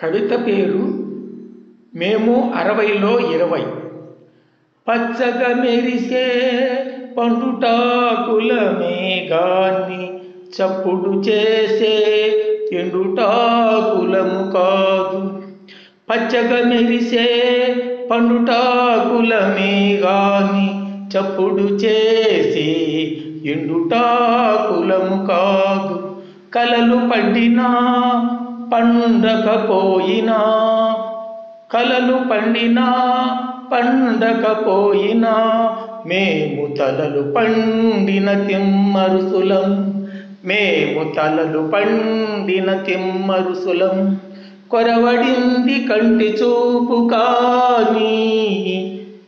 కవిత పేరు మేము 60లో 20. పచ్చగా మెరిసే పండుటాకుల మేఘాన్ని చప్పుడు చేసే ఎండుటాకులము కాదు. పచ్చగా మెరిసే పండుటాకుల మేఘాన్ని చప్పుడు చేసే ఎండుటాకులము కాదు. కలలు పండినా పండకపోయినా, కలలు పండినా పండకపోయినా, మేము తలలు పండిన తిమ్మరుసులం, మేము తలలు పండిన తిమ్మరుసులం. కొరవడింది కంటి చూపు కానీ,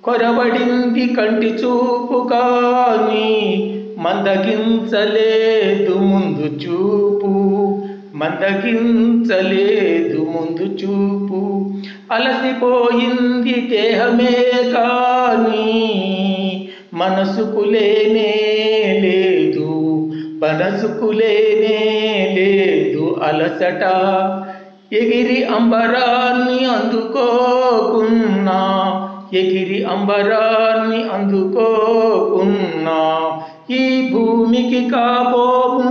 కొరవడింది కంటి చూపు కానీ, మందగించలేదు ముందు చూపు, మందగించలేదు ముందు చూపు. అలసిపోయింది దేహమే కానీ మనసుకు లేనే లేదు, మనసుకు లేనే లేదు అలసట. ఎగిరి అంబరాన్ని అందుకోకున్నా, ఎగిరి అంబరాన్ని అందుకోకున్నా, ఈ భూమికి కాబోము,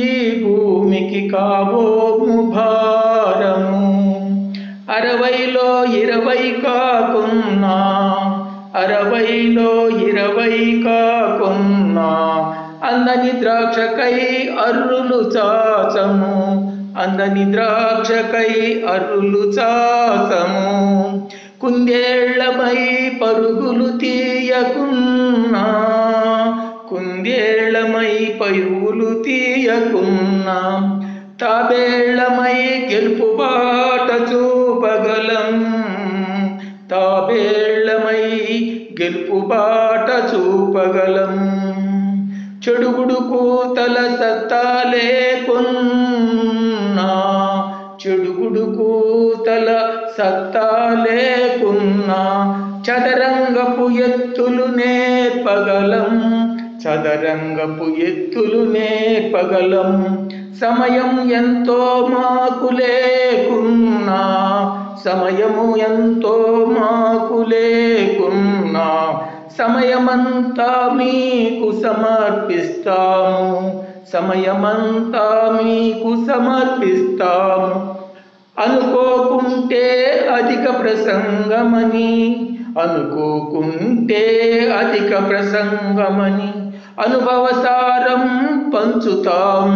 ఈ భూమికి కాబోము భారము. 60లో 20 కాకున్నా, 60లో 20 కాకున్నా, అందని ద్రాక్షకై అర్రులు చాచము, అందని ద్రాక్షకై అర్రులు చాచము. కుందేళ్లమై పరుగులు తీయకున్నా, కుందేళ్లమై పరుగులు తీయకున్నా, తాబేళ్లమై గెలుపు బాట చూపగలం, తాబేళ్లమై గెలుపు బాట చూపగలం. చెడుగుడు కూతల సత్తా లేకున్నా, చెడుగుడు కూతల సత్తా లేకున్నా, చదరంగపు ఎత్తులు నేర్పగలం, చదరంగపు ఎత్తులు నేర్పగలం. సమయం ఎంతో మాకు లేకున్నా, సమయము ఎంతో మాకు లేకున్నా, సమయమంతా మీకు సమర్పిస్తాము, సమయమంతా మీకు సమర్పిస్తాము. అనుకోకుంటే అధిక ప్రసంగమని, అనుకోకుంటే అధిక ప్రసంగమని, అనుభవసారం పంచుతాం,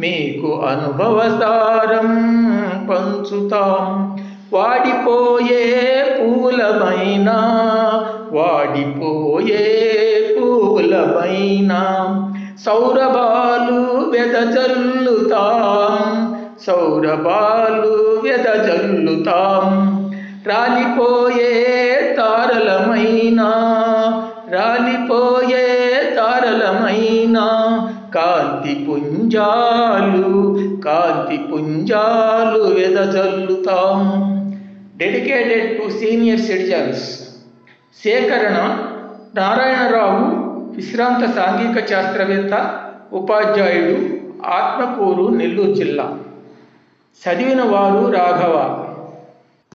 మీకు అనుభవసారం పంచుతాం. వాడిపోయే పూలమైనా, వాడిపోయే పూలమైనా, సౌరభాలు వెదజల్లుతాం, సౌరభాలు వెదజల్లుతాం. రాలిపోయే తారలమైనా, రాలిపోయే తారలమైనా, కాంతి పుంజాలు, కాంతి పుంజాలు వెదజల్లుతాం. Dedicated to senior citizens. సేకరణ నారాయణరావు, విశ్రాంత సాంఘిక శాస్త్రవేత్త, ఉపాధ్యాయుడు, ఆత్మకూరు, నెల్లూరు జిల్లా. చదివిన వారు రాఘవ.